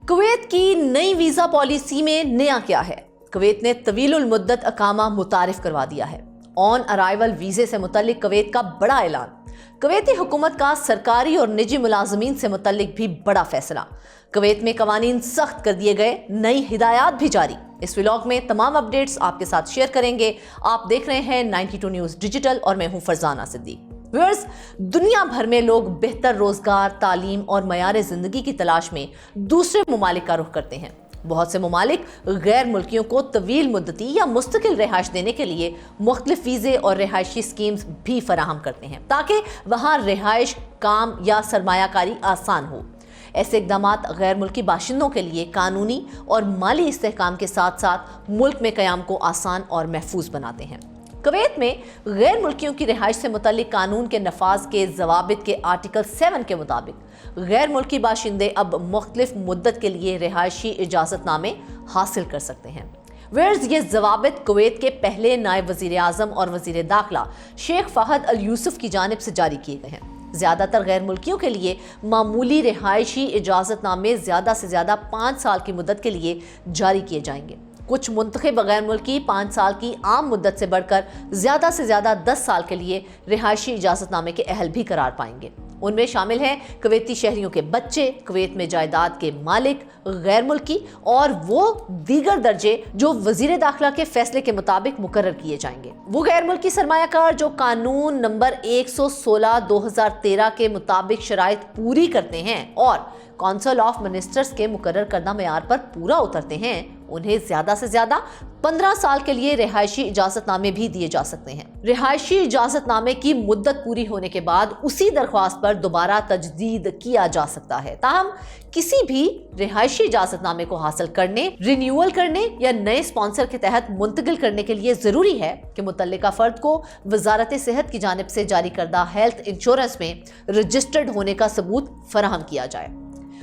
Kuwait की नई visa policy में नया क्या है? कुवैत ने तवीलुल मुद्दत अकामा मुतारिफ करवा दिया है। ऑन अराइवल वीजे से मुतल्लिक कुवैत का बड़ा ऐलान। कुवैती हुकूमत का सरकारी और निजी मुलाजमीन से मुतल्लिक भी बड़ा फैसला। कुवैत में कवानीन सख्त कर दिए गए, नई हिदायत भी जारी। इस व्लॉग में तमाम अपडेट्स आपके साथ शेयर करेंगे। आप देख रहे हैं 92 न्यूज़ डिजिटल और मैं हूं फरजाना सिद्दीक। व्यूअर्स, दुनिया भर में लोग बेहतर रोजगार, तालीम और मयार जिंदगी की तलाश में दूसरे ममालिक का रुख करते हैं। बहुत से ममालिक गैर मुल्कियों को तवील मुद्दती या मुस्तकिल रिहाइश देने के लिए मुख्तलिफ वीजे और रिहायशी स्कीम्स भी फराहम करते हैं ताकि वहाँ रिहाइश, काम या सरमायाकारी आसान हो। ऐसे इकदाम गैर मुल्की बाशिंदों के लिए कानूनी और माली इस्तेहकाम के साथ साथ मुल्क में क़याम को आसान और महफूज बनाते हैं। कुवैत में गैर मुल्कियों की रिहाइश से मुतल्लिक कानून के नफाज के ज़वाबित के आर्टिकल 7 के मुताबिक गैर मुल्की बाशिंदे अब मुख्तलिफ मुद्दत के लिए रिहायशी इजाज़तनामे हासिल कर सकते हैं। वेयर्स, ये ज़वाबित कुवैत के पहले नायब वज़ीर आज़म और वज़ीर दाखिला शेख फहद अल यूसुफ की जानिब से जारी किए गए हैं। ज़्यादातर गैर मुल्कियों के लिए मामूली रिहायशी इजाज़तनामे ज़्यादा से ज़्यादा 5 साल की मुद्दत के लिए जारी किए जाएंगे। कुछ मुंतखब गैर मुल्की 5 साल की आम मुद्दत से बढ़कर ज़्यादा से ज़्यादा 10 साल के लिए रिहायशी इजाज़तनामे के अहल भी करार पाएंगे। उनमें शामिल हैं कुवैती शहरियों के बच्चे, कुवैत में जायदाद के मालिक, गैर मुल्की और वो दीगर दर्जे जो वज़ीर दाखिला के फैसले के मुताबिक मुकर्रर किए जाएंगे। वो गैर मुल्की सरमायाकार जो कानून नंबर 116/2013 के मुताबिक शराइत पूरी करते हैं और काउंसिल ऑफ मिनिस्टर्स के मुकर्रर करदा मेयार पर पूरा उतरते हैं, उन्हें ज्यादा से ज्यादा 15 साल के लिए रिहायशी इजाजतनामे भी दिए जा सकते हैं। रिहायशी इजाजतनामे की मुद्दत पूरी होने के बाद उसी दरख्वास्त पर दोबारा तजदीद किया जा सकता है। ताहम किसी भी रिहायशी इजाजतनामे को हासिल करने, रिन्यूअल करने या नए स्पॉन्सर के तहत मुंतकिल करने के लिए जरूरी है कि मुतल्लिका फर्द को वजारत सेहत की जानिब से जारी करदा हेल्थ इंश्योरेंस में रजिस्टर्ड होने का सबूत फराहम किया जाए।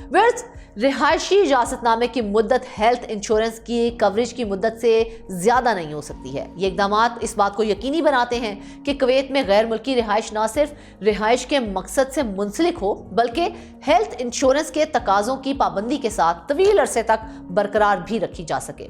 वर्ष रिहायशी इजाजतनामे की मुद्दत हेल्थ इंश्योरेंस की कवरेज की मुद्दत से ज्यादा नहीं हो सकती है। ये इकदाम इस बात को यकीनी बनाते हैं कि कुवैत में गैर मुल्की रिहाइश न सिर्फ रिहाइश के मकसद से मुंसलिक हो बल्कि हेल्थ इंश्योरेंस के तकाजों की पाबंदी के साथ तवील अरसे तक बरकरार भी रखी जा सके।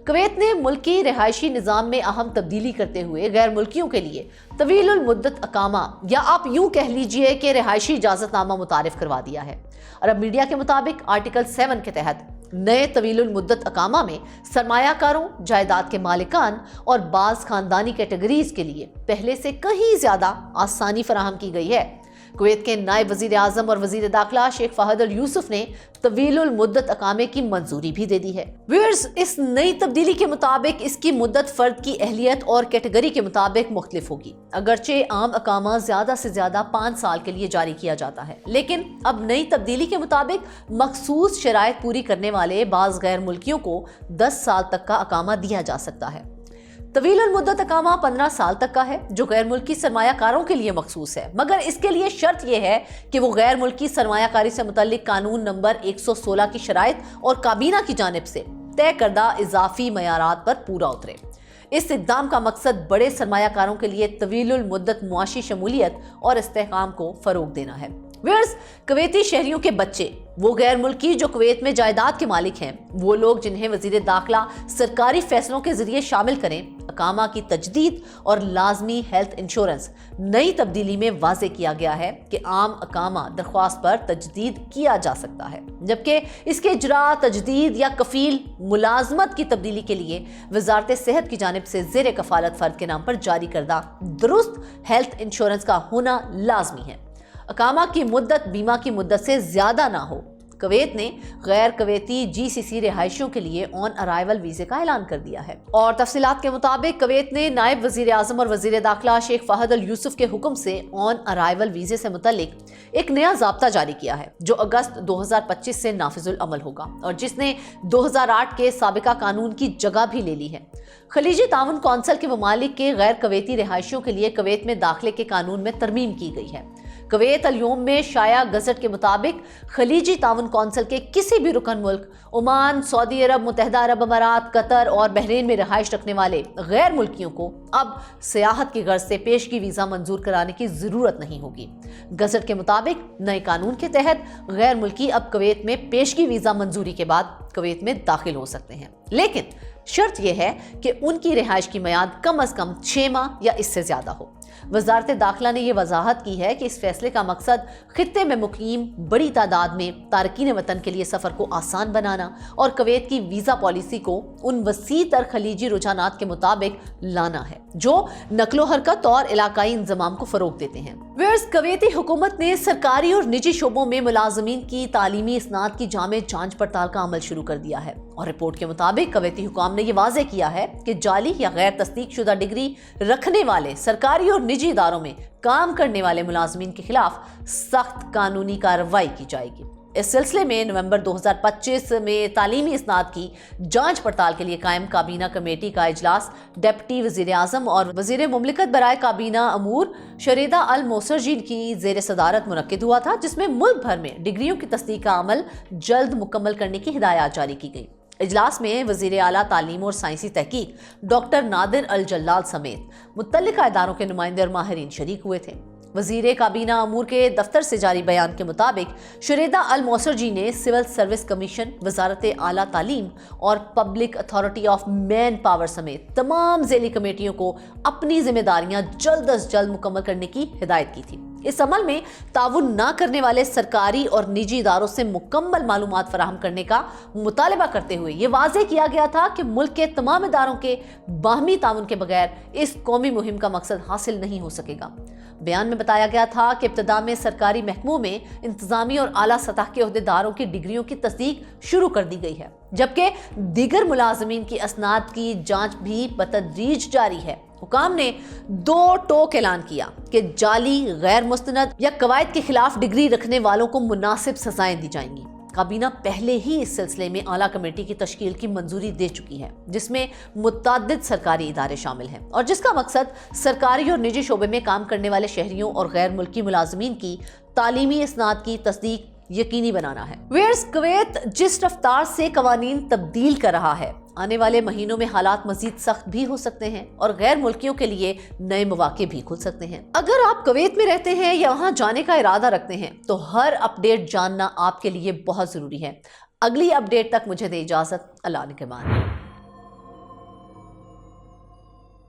कुवैत ने मुल्की रिहायशी निज़ाम में अहम तब्दीली करते हुए गैर मुल्कियों के लिए तवीलुल मुद्दत अकामा या आप यूं कह लीजिए कि रिहायशी इजाजतनामा मुतारिफ करवा दिया है। अरब मीडिया के मुताबिक आर्टिकल 7 के तहत नए तवीलुल मुद्दत अकामा में सरमायाकारों, जायदाद के मालिकान और बाज़ खानदानी कैटेगरीज के लिए पहले से कहीं ज्यादा आसानी फराहम की गई है। कुवैत के नायब वज़ीर आज़म और वज़ीर दाखिला शेख फहद अल यूसुफ ने तवीलुल मुद्दत अकामे की मंजूरी भी दे दी है। व्यूअर्स, इस नई तब्दीली के मुताबिक इसकी मुद्दत फर्द की अहलियत और कैटेगरी के मुताबिक मुख्तलिफ होगी। अगरचे आम अकामा ज्यादा से ज्यादा 5 साल के लिए जारी किया जाता है, लेकिन अब नई तब्दीली के मुताबिक मखसूस शराइत पूरी करने वाले बाज़ गैर मुल्कियों को 10 साल तक का अकामा दिया जा सकता है। तवीलुल मुद्दत अकामा 15 साल तक का है जो गैर मुल्की सरमायाकारों के लिए मखसूस है, मगर इसके लिए शर्त यह है कि वो गैर मुल्की सरमायाकारी से मुतल्लिक कानून नंबर 116 की शराइत और काबीना की जानिब से तय करदा इजाफी मयारात पर पूरा उतरे। इस इक़दाम का मकसद बड़े सरमायाकारों के लिए तवीलुल मुद्दत मुआशी शमूलियत और इस्तेहकाम को फरोग देना है। व्यूअर्स, कुवैती शहरियों के बच्चे, वो गैर मुल्की जो कुवैत में जायदाद के मालिक हैं, वो लोग जिन्हें वज़ीर दाखिला सरकारी फैसलों के जरिए शामिल करें, अकामा की तजदीद और लाजमी हेल्थ इंश्योरेंस। नई तब्दीली में वाज़े किया गया है कि आम अकामा दरख्वास्त पर तजदीद किया जा सकता है, जबकि इसके इजरा, तजदीद या कफील मुलाजमत की तब्दीली के लिए वजारत सेहत की जानिब से ज़ेर कफालत फर्द के नाम पर जारी करदा दुरुस्त हेल्थ इंश्योरेंस का होना लाजमी है। अकामा की मुद्दत बीमा की मुद्दत से ज्यादा ना हो। कुवैत ने गैर कुवैती GCC रिहायशियों के लिए ऑन अराइवल वीजे का ऐलान कर दिया है और तफसीलात के मुताबिक कुवैत ने नायब वज़ीर आज़म और वज़ीर दाखिला शेख फहद अल यूसुफ के हुक्म से ऑन अराइवल वीजे से मुतल्लिक एक नया ज़ाब्ता जारी किया है जो अगस्त 2025 से नाफिजुल अमल होगा और जिसने 2008 के साबिका कानून की जगह भी ले ली है। खलीजी ताउन कौंसिल के ममालिक के गैर कुवैती रिहायशियों के लिए कुवैत में दाखिले के कानून में तरमीम की गई है। कुवैत अल-यौम में शाया गजट के मुताबिक खलीजी ताउन कौंसिल के किसी भी रुकन मुल्क ओमान, सऊदी अरब, मुत्तहिदा अरब अमारात, कतर और बहरीन में रहाइश रखने वाले गैर मुल्कियों को अब सियाहत की गर्ज से पेशगी वीजा मंजूर कराने की जरूरत नहीं होगी। गजट के मुताबिक नए कानून के तहत गैर मुल्की अब कुवैत में पेशगी वीजा मंजूरी के बाद कुवैत में दाखिल हो सकते हैं, लेकिन शर्त यह है कि उनकी रिहाइश की मियाद कम अज कम 6 माह या इससे ज्यादा हो। वजारत दाखिला ने यह वजाहत की है कि इस फैसले का मकसद खित्ते में मुकीम बड़ी तादाद में तारकीन वतन के लिए सफर को आसान बनाना और कुवैत की वीजा पॉलिसी को उन वसी तर खलीजी रुझानात के मुताबिक लाना है जो नकलो हरकत और इलाकाई इंजमाम को फरोग देते हैं। कुवैती हुकूमत ने सरकारी और निजी शोबों में मुलाजमीन की तालीमी इसनाद की जामे जांच पड़ताल का अमल शुरू कर दिया है और रिपोर्ट के मुताबिक कुवैती हुकाम ने यह वाज़ेह किया है कि जाली या गैर तस्दीक शुदा डिग्री रखने वाले सरकारी और निजी इदारों में काम करने वाले मुलाजमीन के खिलाफ सख्त कानूनी कार्रवाई की जाएगी। इस सिलसिले में नवंबर 2025 में तालीमी इसनाद की जांच पड़ताल के लिए कायम काबीना कमेटी का इजलास डिप्टी वजीर आजम और वजीर मुमलिकत बराए काबीना अमूर शरीदा अल मोसरजी की जेर सदारत मुनक्किद हुआ था, जिसमें मुल्क भर में डिग्रियों की तस्दीक का अमल जल्द मुकम्मल करने की हिदायत जारी की गई। इजलास में वजीर आला तालीम और साइंसी तहकीक डॉक्टर नादिर अल जल्लाल समेत मुत्तल्लिका इदारों के नुमाइंदे और माहिरीन शरीक हुए थे। वजीर काबीना अमूर के दफ्तर से जारी बयान के मुताबिक शुरेदा अल मोसरजी ने सिविल सर्विस कमीशन, वजारत आला तालीम और public authority of man power समेत तमाम ज़ेली कमेटियों को अपनी जिम्मेदारियां जल्द अज जल्द मुकम्मल करने की हिदायत की थी। इस अमल में ताउन न करने वाले सरकारी और निजी इदारों से मुकम्मल मालूमात फराहम करने का मुतालबा करते हुए ये वाज़ेह किया गया था कि मुल्क के तमाम इदारों के बाहमी ताउन के बगैर इस कौमी मुहिम का मकसद हासिल नहीं हो सकेगा। बयान में बताया गया था कि इब्तदा में सरकारी महकमों में इंतजामी और आला सतह के ओहदेदारों की डिग्रियों की तस्दीक शुरू कर दी गई है, जबकि दीगर मुलाजमीन की असनाद की जांच भी बतदरीज जारी है। हुकाम ने 2 टोक ऐलान किया कि जाली, गैर मुस्तनद या कवायद के खिलाफ डिग्री रखने वालों को मुनासिब सजाएं दी जाएंगी। काबीना पहले ही इस सिलसिले में आला कमेटी की तश्कील की मंजूरी दे चुकी है, जिसमें मुतअद्दिद सरकारी इदारे शामिल हैं और जिसका मकसद सरकारी और निजी शोबे में काम करने वाले शहरियों और गैर मुल्की मुलाजमीन की तालीमी इसनाद की तस्दीक यकीनी बनाना है। कुवैत जिस रफ्तार से कवानीन तब्दील कर रहा है, आने वाले महीनों में हालात मजीद सख्त भी हो सकते हैं और गैर मुल्कियों के लिए नए मौके भी खुल सकते हैं। अगर आप कुवैत में रहते हैं या वहां जाने का इरादा रखते हैं तो हर अपडेट जानना आपके लिए बहुत जरूरी है। अगली अपडेट तक मुझे दे इजाजत। अल्लाह निगहबान।